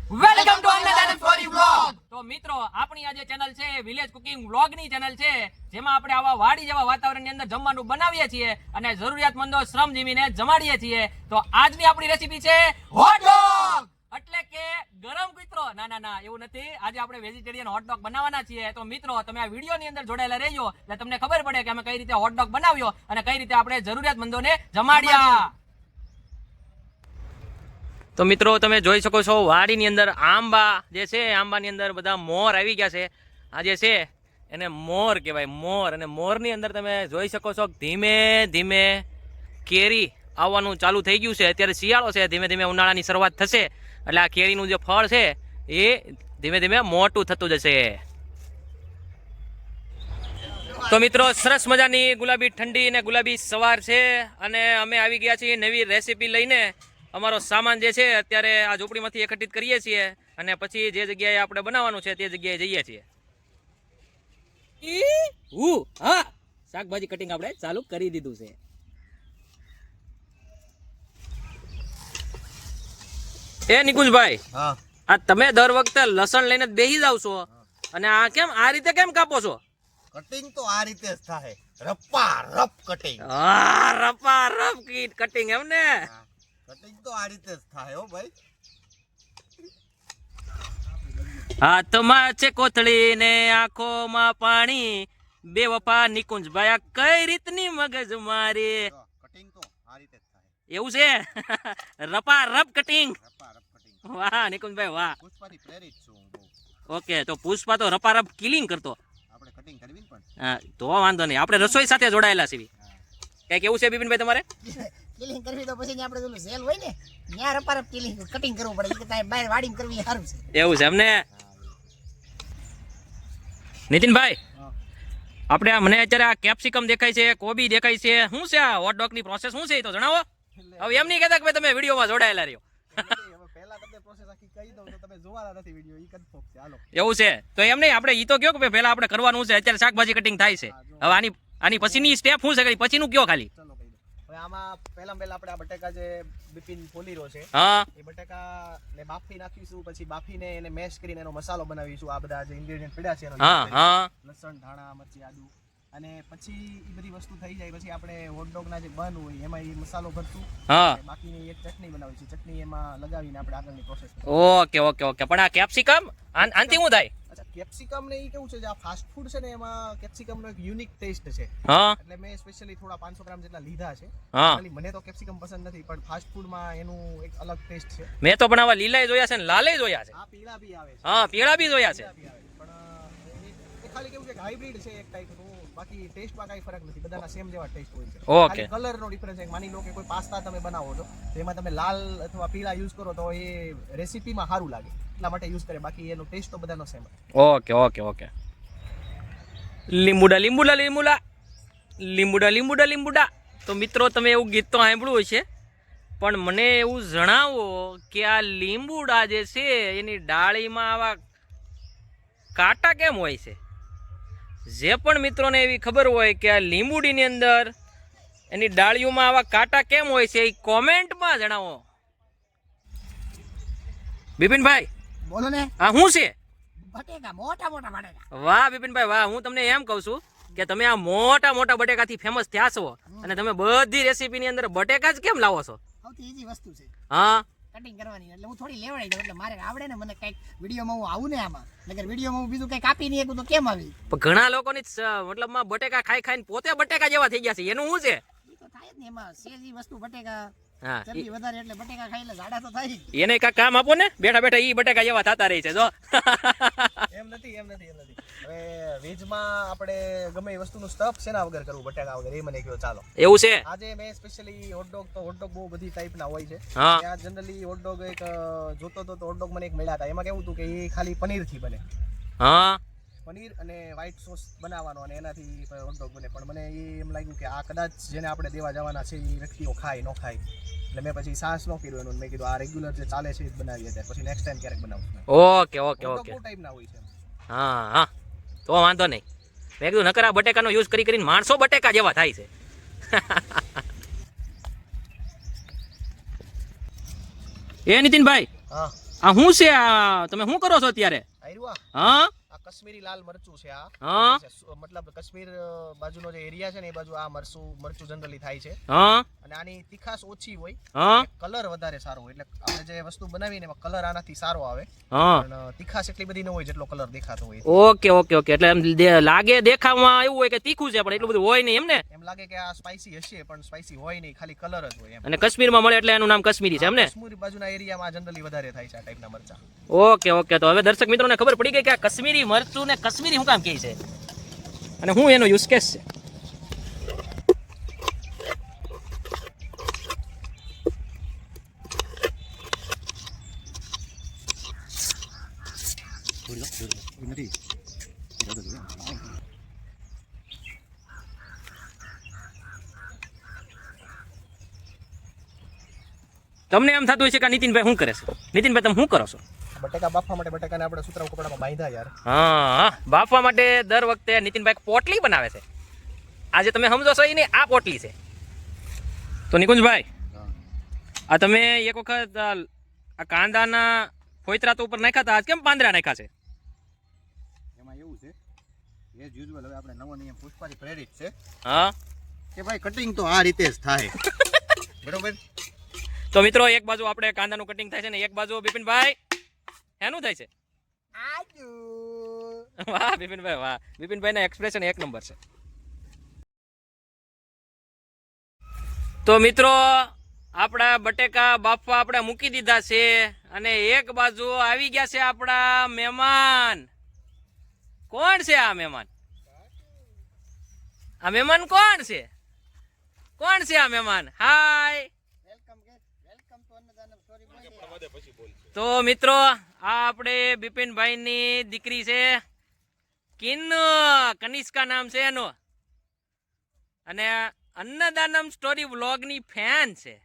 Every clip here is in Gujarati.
વેલકમ ટુ અનધર ફોરી વ્લોગ. તો મિત્રો આપણી આ જે ચેનલ છે વિલેજ કુકિંગ વ્લોગ ની ચેનલ છે, જેમાં આપણે આવા વાડી જેવા વાતાવરણની અંદર જમવાનું બનાવીએ છીએ અને જરૂરિયાતમંદો શ્રમજીવીને જમાડીએ છીએ. તો આજની આપણી રેસીપી છે હોટ ડોગ, એટલે કે ગરમ મિત્રો. ના એવું નથી, આજે આપણે વેજીટેરિયન હોટ ડોગ બનાવવાના છીએ. તો મિત્રો તમે આ વિડીયોની અંદર જોડાયેલા રહેજો એટલે તમને ખબર પડે કે અમે કઈ રીતે હોટ ડોગ બનાવ્યો અને કઈ રીતે આપણે જરૂરિયાતમંદોને જમાડ્યા. તો મિત્રો તમે જોઈ શકો છો વાડીની અંદર આંબા જે છે, આંબાની અંદર બધા મોર આવી ગયા છે. આ જે છે એને મોર કહેવાય, મોર. અને મોરની અંદર તમે જોઈ શકો છો ધીમે ધીમે કેરી આવવાનું ચાલુ થઈ ગયું છે. અત્યારે શિયાળો છે, ધીમે ધીમે ઉનાળાની શરૂઆત થશે એટલે આ કેરીનું જે ફળ છે એ ધીમે ધીમે મોટું થતું જશે. તો મિત્રો સરસ મજાની ગુલાબી ઠંડી અને ગુલાબી સવાર છે અને અમે આવી ગયા છીએ નવી રેસીપી લઈને. અમારો સામાન જે છે અત્યારે આ ઝૂંપડીમાંથી એકત્રિત કરીએ છીએ અને પછી જે જગ્યાએ આપણે બનાવવાનું છે તે જગ્યાએ જઈએ છીએ. હા, શાકભાજી કટિંગ આપણે ચાલુ કરી દીધું છે. એ નિકુંજભાઈ, આ તમે દર વખતે લસણ લઈને જ બેસી જાવ છો અને આ કેમ આ રીતે કેમ કાપો છો? કટિંગ તો આ રીતે જ થાય, રપ્પા રપ કટિંગ. હા, રપા રપ કટિંગ એમ ને. કટિંગ તો આ રીતે જ થાય હો ભાઈ. હાથમાં છે કોથળી ને આંખોમાં પાણી, બે વફા નિકુંજભાઈ આ કઈ રીતની મગજ મારી. કટિંગ તો આ રીતે જ થાય. એવું છે? રપા રપ કટિંગ. રપ્પા રપ કટિંગ. વાહ નિકુંજભાઈ વાહ. પુષ્પાથી પ્રેરિત છું હું બહુ. ઓકે, તો પુષ્પા તો રપા રપ કિલિંગ કરતો. આપણે કટિંગ કરવી ને પણ. હા, તો વાંધો નહીં, આપણે રસોઈ સાથે જોડાયેલા છીએ. કઈ કેવું છે બિપિનભાઈ તમારે? કિલિંગ કરવી તો પછી આપણે પેલું સેલ હોય ને ત્યાં રપારપ કિલિંગ કટિંગ કરવું પડે, કે ત્યાં બહાર વાડીમાં કરવી સારું છે. એવું છે એમને. નીતિનભાઈ, આપણે આ મને અત્યારે આ કેપ્સિકમ દેખાય છે, કોબી દેખાય છે, શું છે આ હોટ ડોગ ની પ્રોસેસ શું છે એ તો જણાવો. હવે એમ નહીં કહેતા કે તમે વિડીયોમાં જોડાયેલા રહ્યો. પહેલા તમને પ્રોસેસ આખી કહી દઉં તો તમે જોવાના નથી વિડિયો, ઈ કન્ફર્મ છે. હાલો. એવું છે તો એમ નહીં, આપણે ઈ તો કયો કે પહેલા આપણે કરવાનું છે. અત્યારે શાકભાજી કટિંગ થાય છે, હવે આની પછીની સ્ટેપ શું છે પછીનું કયો ખાલી. ચલો કહી દો. હવે આમાં પહેલા આપણે આ બટેકા જે બિપિન ફોલી રહ્યો છે, હા, એ બટેકા ને બાફી નાખીશું, પછી બાફીને એને મેશ કરીને એનો મસાલો બનાવીશું. આ બધા જે ઇન્ગ્રેડિયન્ટ પડ્યા છે એનો, હા, લસણ, ધાણા, મરચી, આદુ, અને પછી એ બધી વસ્તુ થઈ જાય પછી આપણે હોટડોગના જે બન હોય એમાં એ મસાલો ભરશું. હા, બાકીની એક ચટણી બનાવીશું. ચટણી એમાં લગાવીને આપણે આગળની પ્રોસેસ. ઓકે. પણ આ કેપ્સિકમ આનથી શું થાય? અચ્છા, કેપ્સિકમ ને એ કેવું છે, જે આ ફાસ્ટ ફૂડ છે ને એમાં કેપ્સિકમ નો એક યુનિક ટેસ્ટ છે. હા, એટલે મેં સ્પેશિયલી થોડા 500 ગ્રામ જેટલા લીધા છે. હા, મને તો કેપ્સિકમ પસંદ નથી, પણ ફાસ્ટ ફૂડમાં એનું એક અલગ ટેસ્ટ છે. મેં તો પણ આવા લીલા જોયા છે ને લાલે જોયા છે. આ પીળા બી આવે છે. હા, પીળા બી જોયા છે. પીળા બી આવે છે. પણ એ ખાલી કેવું છે કે હાઇબ્રિડ છે એક ટાઈપનું. બાકી ટેસ્ટમાં કાંઈ ફરક નથી, બધાના સેમ જેવા ટેસ્ટ હોય છે. ઓકે. કલરનો ડિફરન્સ છે. માની લો કે કોઈ પાસ્તા તમે બનાવો છો તો એમાં તમે લાલ અથવા પીળા યુઝ કરો તો એ રેસીપીમાં સારું લાગે, એટલા માટે યુઝ કરે. બાકી એનો ટેસ્ટ તો બધાનો સેમ. ઓકે. લીંબુડા. તો મિત્રો તમે એવું ગીત તો સાંભળ્યું છે, પણ મને એવું જણાવો કે આ લીંબુડા જે છે એની ડાળીમાં આવા કાંટા કેમ હોય છે? જે પણ મિત્રોને એવી ખબર હોય કે આ લીંબુડીની અંદર એની ડાળીઓમાં આવા કાંટા કેમ હોય છે એ કોમેન્ટમાં જણાવો. બિપિનભાઈ બોલો ને. આ શું છે? બટેકા, મોટા મોટા બટેકા. વાહ બિપિનભાઈ વાહ. હું તમને એમ કહું છું કે તમે આ મોટા બટેકાથી ફેમસ થયા છો અને તમે બધી રેસીપીની અંદર બટેકા જ કેમ લાવો છો? સૌથી ઈઝી વસ્તુ છે હા, કટિંગ કરવાની. એટલે હું થોડી લેવડાઈ દઉં એટલે મારે આવડે ને, મને કંઈક વિડીયોમાં હું આવું ને આમાં, નકર વિડીયોમાં હું બીજું કંઈક આપી નહીં તો કેમ આવી. પણ ઘણા લોકોની મતલબમાં બટેકા ખાઈને પોતે બટેકા જેવા થઈ ગયા છે, એનું શું છે? એ તો થાય જ ને, એમાં સેજી વસ્તુ બટેકા. હા, ચરબી વધારે એટલે બટેકા ખાઈ એટલે જાડા તો થાય જ. એને કાંઈક કામ આપો ને, બેઠા ઈ બટેકા જેવા થતા રહી છે જો. એમ નથી. હવે વેજમાં આપણે ગમે એ વસ્તુનું સ્ટફ શેના વગર કરવું, બટાકા વગર, એ મને કહો. ચાલો, એવું છે. આજે મેં સ્પેશિયલી હોટડોગ બહુ બધી ટાઈપના હોય છે. હા, ત્યાં જનરલી હોટડોગ એક જોતો તો હોટડોગ મને એક મળ્યા હતા. એમાં કેવું હતું કે એ ખાલી પનીરથી બને. હા, પનીર અને વ્હાઈટ સોસ બનાવવાનો અને એનાથી હોટડોગ બને. પણ મને એ એમ લાગ્યું કે આ કદાચ જેને આપણે દેવા જવાના છે એ વ્યક્તિઓ ખાય ન ખાય, એટલે મેં પછી સાહસ ન કર્યું એનું. મેં કીધું આ રેગ્યુલર જે ચાલે છે એ જ બનાવીએ, ત્યારે પછી નેક્સ્ટ ટાઈમ ક્યારેક બનાવું. ઓકે. બહુ ટાઈપના હોય છે. હા, તો વાંધો નહીં. મેં કીધું નકર આ બટેકાનો યુઝ કરીને માણસો બટેકા જેવા થાય છે. એ નીતિનભાઈ, હા, આ શું છે? આ તમે શું કરો છો અત્યારે? આયરું હા આ કશ્મીરી લાલ મરચું છે આ. હા મતલબ કાશ્મીર બાજુનો જે એરિયા છે ને એ બાજુ આ મરચું જનરલી થાય છે. હા અને આની તીખાશ ઓછી હોય, હા કલર વધારે સારો હોય. એટલે આપણે જે વસ્તુ બનાવીને એમાં કલર આનાથી સારો આવે, હા પણ તીખાશ એટલી બધી ન હોય જેટલો કલર દેખાતો હોય. Okay okay okay. એટલે એમ લાગે દેખાવમાં એવું હોય કે તીખું છે, પણ એટલું બધું હોય નહીં એમ ને? એમ લાગે કે આ સ્પાઈસી હશે, પણ સ્પાઈસી હોય નહીં, ખાલી કલર જ હોય એમ. અને કાશ્મીરમાં મળે એટલે એનું નામ કાશ્મીરી છે એમ ને? કાશ્મીર બાજુના એરિયામાં જનરલી વધારે થાય છે આ ટાઈપના મરચા. Okay okay. તો હવે દર્શક મિત્રોને ખબર પડી ગઈ કે આ કાશ્મીરી મરચું ને કાશ્મીરી શું કામ કહે છે અને શું એનો યુઝ કેસ છે. તમને એમ થતું હોય છે કે આ નીતિનભાઈ શું કરે છે? નીતિનભાઈ તમે શું કરો છો? બટેકા બાફવા માટે બટેકાને આપણે સુતરાઉ કપડામાં બાંધ્યા યાર. હા, બાફવા માટે દર વખતે નીતિનભાઈ પોટલી બનાવે છે. આજે તમે સમજો છો એ નહીં, આ પોટલી છે. તો નિકુંજભાઈ, આ તમે એક વખત આ કાંદાના ફોયતરા તો ઉપર નાખ્યા હતા, આજ કેમ પાંદડા નાખ્યા છે? એમાં એવું છે, એઝ યુઝ્યુઅલ હવે આપણે નવો નિયમ પુષ્પાથી પ્રેરિત છે હા કે ભાઈ કટિંગ તો આ રીતે જ થાય. બરોબર. તો મિત્રો, એક બાજુ આપણે કાંદાનું કટિંગ થાય છે ને એક બાજુ બિપિનભાઈ એનું થાય છે. આજુ વાહ બિપિનભાઈ વાહ. બિપિનભાઈના એક્સપ્રેશન એક નંબર છે. તો મિત્રો, આપણા બટેકા બાફવા આપણે મૂકી દીધા છે અને એક બાજુ આવી ગયા છે આપણા મહેમાન. કોણ છે આ મહેમાન? આ મહેમાન કોણ છે? કોણ છે આ મહેમાન? Hi. Welcome to Annadanam story. તો મિત્રો, આ આપણે બિપિનભાઈની દીકરી છે કિન્નુ, કનિષ્કા નામ છે એનું, અને અન્નદાનમ સ્ટોરી વ્લોગની ફેન છે.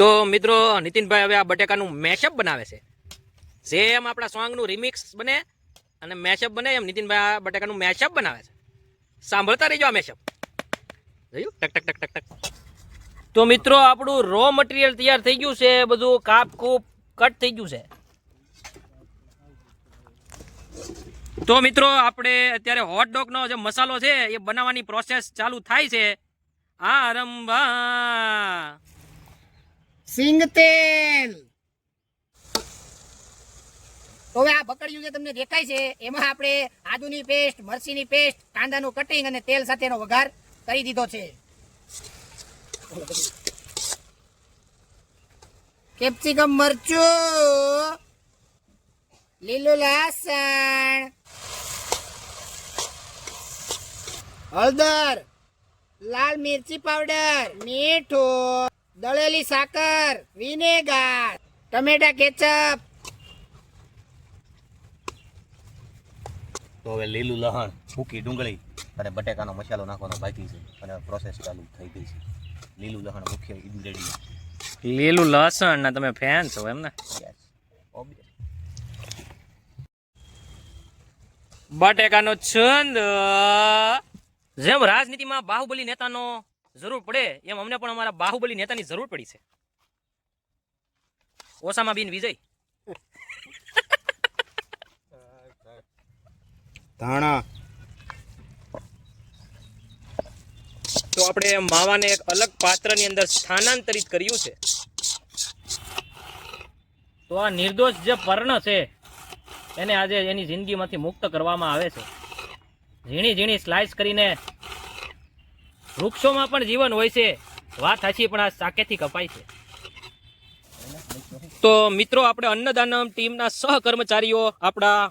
તો મિત્રો, નીતિનભાઈ હવે આ બટેકાનું મેશઅપ બનાવે છે. જેમ આપણા સોંગનું રિમિક્સ બને અને મેશઅપ બને, એમ નીતિનભાઈ આ બટેકાનું મેશઅપ બનાવે છે. સાંભળતા રહેજો આ મેશઅપ. જોયું? ટક ટક ટક ટક ટક. તો મિત્રો, આપણું રો મટીરિયલ તૈયાર થઈ ગયું છે. બધું કાપ કૂપ કટ થઈ ગયું છે. તો મિત્રો, આપણે અત્યારે હોટડોગનો જે મસાલો છે એ બનાવવાની પ્રોસેસ ચાલુ થાય છે. આરંભા સિંગ તેલ. તો હવે આ બકડિયું જે તમને દેખાય છે એમાં આપણે આદુની પેસ્ટ, મરચીની પેસ્ટ, કાંદાનું કટિંગ અને તેલ સાથેનો વઘાર કરી દીધો છે. કેપ્સિકમ, મરચું, લીલું લસણ, હળદર, લાલ મિરચી પાવડર, મીઠું, દળેલી સાકર, વિનેગર, ટમેટા કેચપ. તો હવે લીલું લસણ, સૂકી ડુંગળી અને બટેકાનો મસાલો નાખવાનો બાકી છે અને પ્રોસેસ ચાલુ થઈ ગઈ છે. લીલું લસણ મુખ્ય ઇન્ગ્રેડિયન્ટ. લીલું લસણ ના તમે ફેન છો એમ ને? બટેકાનો છંદ. જેમ રાજનીતિમાં બાહુબલી નેતાનો જરૂર પડે, એમ અમને પણ અમારા બાહુબલી નેતાની જરૂર પડી છે. ઓસામા બિન વિજય. ધાણા. તો આપણે માવાને એક અલગ પાત્રની અંદર સ્થાનાંતરિત કર્યું છે. તો આ નિર્દોષ જે પર્ણ છે એને આજે એની જિંદગીમાંથી મુક્ત કરવામાં આવે છે. ઝીણી ઝીણી સ્લાઇસ કરીને. વૃક્ષોમાં પણ જીવન હોય છે, વાત સાચી, પણ આ સાકેથી કપાય છે. તો મિત્રો, આપણે અન્નદાનમ ટીમના સહકર્મચારીઓ આપણા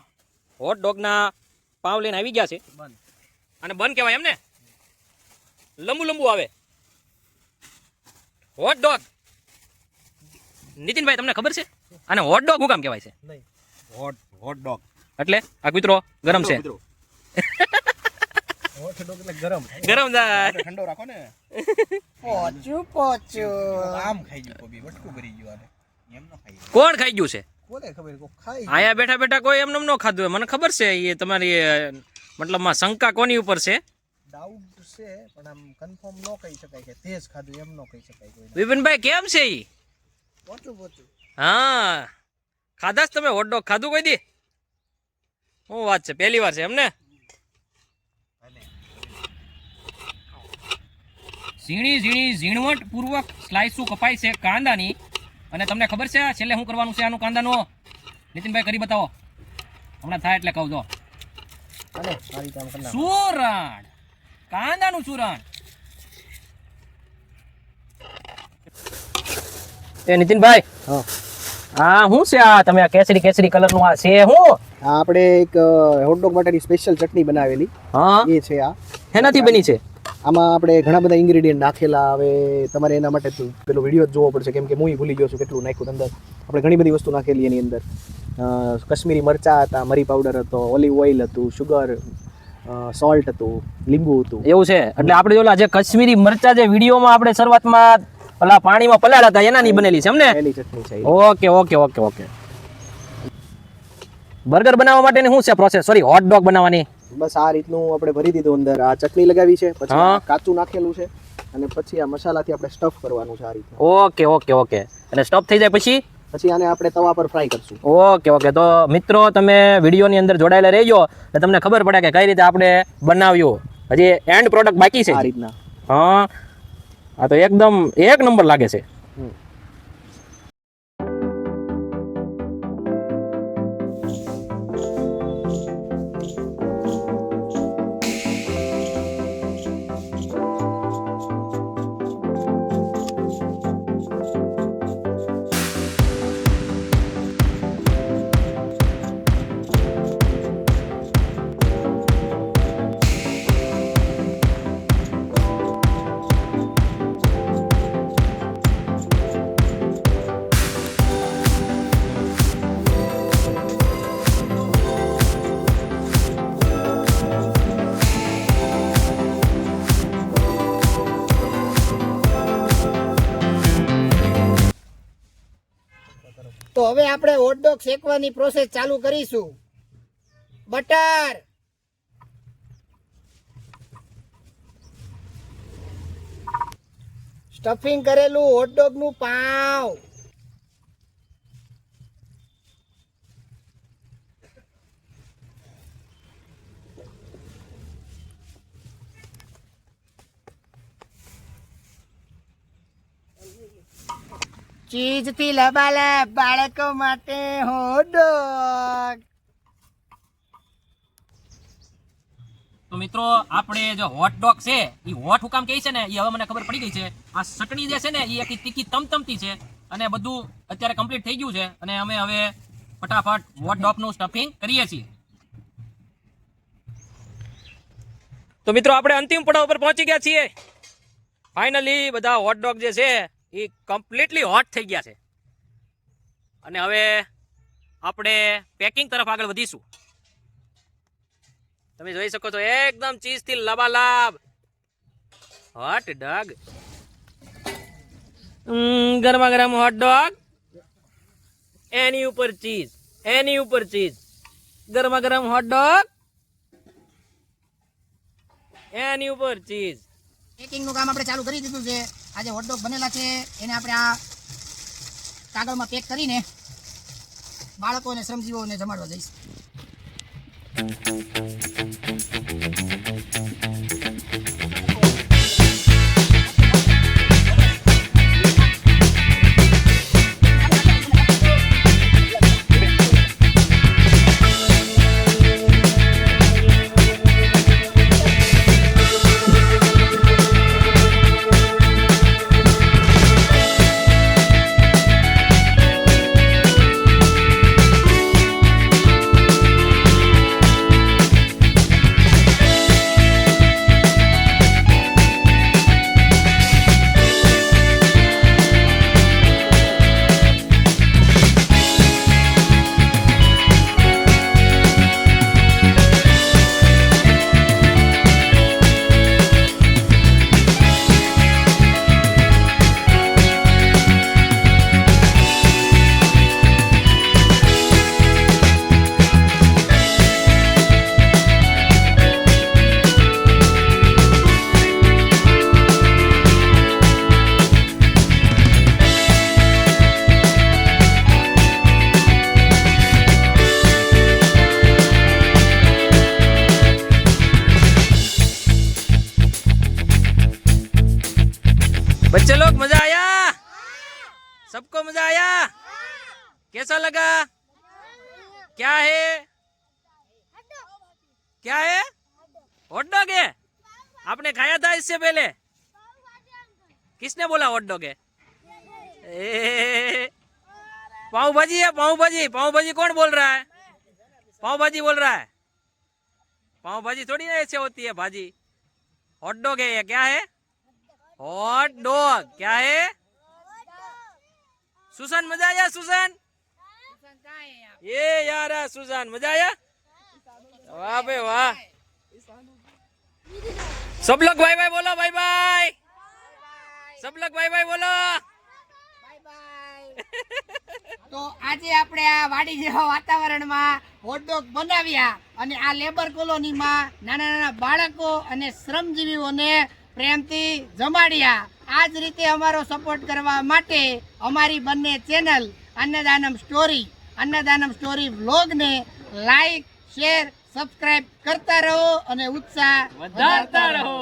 હોટડોગના પાવ લઈને આવી ગયા છે. અને બન કહેવાય એમ ને? લંબુ લંબુ આવે હોટડોગ. નીતિનભાઈ, તમને ખબર છે આને હોટડોગ શું કામ કહેવાય છે? નહીં. હોટ ડોગ એટલે આ કૂતરો ગરમ છે. હોટ ડોગ એટલે ગરમ ગરમ થાય આપણે ઠંડો રાખો ને પોચું આમ ખાઈ ગયું કોબી વટકું ભરી ગયું આને એમ ન ખાઈ કોણ ખાઈ ગયું છે કોને ખબર કો ખાઈ આયા બેઠા બેઠા કોઈ એમને ન ખાધું હોય મને ખબર છે એ તમારી મતલબમાં શંકા કોની ઉપર છે ડાઉટ છે પણ આમ કન્ફર્મ ન કહી શકાય કે તેજ ખાધું એમ ન કહી શકાય કોઈ વિપિનભાઈ કેમ છે ઈ પોચું હા ખાધા જ તમે હોટડોગ ખાધું કોઈ દી શું વાત છે પહેલી વાર છે એમને ઝીણી ઝીણવટ પૂર્વક સ્લાઇસો કપાય છે કાંદાની અને તમને ખબર છે છેલ્લે શું કરવાનું છે આનું કાંદાનું નીતિનભાઈ કરી બતાવો હમણાં થાય એટલે કહું જો અને મારી કામ કરના ચૂરણ કાંદાનું ચૂરણ એ નીતિનભાઈ હા હા શું છે આ તમે આ કેસરી કલર નું આ છે શું આ આપણે એક હોટડોગ માટેની સ્પેશિયલ ચટણી બનાવેલી હા એ છે આ હેનાથી બની છે આમાં આપણે ઘણા બધા ઇન્ગ્રેડિયન્ટ નાખેલા હવે તમારે એના માટે તો પેલો વિડીયો જ જોવો પડશે કેમ કે હું ભૂલી ગયો છું કેટલું નાખ્યું અંદર આપણે ઘણી બધી વસ્તુ નાખેલી એની અંદર કશ્મીરી મરચા હતા મરી પાવડર હતો ઓલિવ ઓઇલ હતું શુગર સોલ્ટ હતું લીંબુ હતું એવું છે એટલે આપણે ઓલા જે કશ્મીરી મરચા જે વિડીયોમાં આપણે શરૂઆતમાં ઓલા પાણીમાં પલાળ્યા હતા એનાની બનેલી છે એમને પહેલી ચટણી છે ઓકે બર્ગર બનાવવા માટેની શું છે પ્રોસેસ સોરી હોટ ડોગ બનાવવાની બસ આ રીતનું આપણે ભરી દીધું અંદર આ ચટણી લગાવી છે પછી હા. આ કાચું નાખેલું છે અને પછી આ મસાલાથી આપણે સ્ટફ કરવાનું છે આ રીતનું ઓકે અને સ્ટોપ થઈ જાય પછી પછી આને આપણે તવા પર ફ્રાય કરશું ઓકે તો મિત્રો તમે વિડીયોની અંદર જોડાયેલા રહેજો એટલે તમને ખબર પડે કે કઈ રીતે આપણે બનાવ્યું હજી એન્ડ પ્રોડક્ટ બાકી છે આ રીતના હા આ તો એકદમ એક નંબર લાગે છે તો હવે આપણે હોટડોગ શેકવાની પ્રોસેસ ચાલુ કરીશું બટર સ્ટફિંગ કરેલું હોટડોગ નું પાવ ચીઝ થી લબાલા બાળકો માટે હોટડોગ તો મિત્રો આપણે જે હોટ ડોગ છે એ હોટ હુકામ કહે છે ને એ હવે મને ખબર પડી ગઈ છે આ ચટણી જે છે ને એ એક તીખી તમતમતી છે અને બધું અત્યારે કમ્પ્લીટ થઈ ગયું છે અને અમે હવે ફટાફટ હોટ ડોગનું સ્ટફિંગ કરીએ છીએ તો મિત્રો આપણે અંતિમ પડાવ પર પહોંચી ગયા છીએ ફાઇનલી બધા હોટ ડોગ જે છે એ કમ્પ્લીટલી હોટ થઈ ગયા છે અને હવે આપણે પેકિંગ તરફ આગળ વધીશું તમે જોઈ શકો છો એકદમ ચીઝ થી લબાલાબ હોટ ડોગ ગરમા ગરમ હોટ ડોગ એની ઉપર ચીઝ ગરમા ગરમ હોટ ડોગ એની ઉપર ચીઝ પેકિંગ નું કામ આપણે ચાલુ કરી દીધું છે આ જે હોટડોગ બનેલા છે એને આપણે આ કાગળમાં પેક કરીને બાળકો અને શ્રમજીવીઓને જમાડવા જઈશું कैसे लोग मजा आया? सबको मजा आया? कैसा लगा? क्या है? क्या है? हॉट डॉग है? आपने खाया था इससे पहले? किसने बोला हॉट डॉग है? पाव भाजी है, पाव भाजी। पाव भाजी कौन बोल रहा है? पाव भाजी बोल रहा है। पाव भाजी थोड़ी ना ऐसे होती है भाजी। हॉट डॉग है ये। क्या है? Hot dog. क्या है? सुसान मजा आया? सुसान ये यार सुसान मजा आया? वाह बे वाह। सब लोग बाय बाय बोलो, बाय बाय। सब लोग बाय बाय बोलो। તો આજે આપણે આ વાડી જેવા વાતાવરણમાં હોટડોગ બનાવ્યા અને આ લેબર કોલોનીમાં નાના નાના બાળકો અને શ્રમજીવીઓને પ્રેમથી જમાડ્યા. આ જ રીતે અમારો સપોર્ટ કરવા માટે અમારી બંને ચેનલ અન્નદાનમ સ્ટોરી વ્લોગને લાઈક, શેર, સબસ્ક્રાઇબ કરતા રહો અને ઉત્સાહ વધારતા રહો.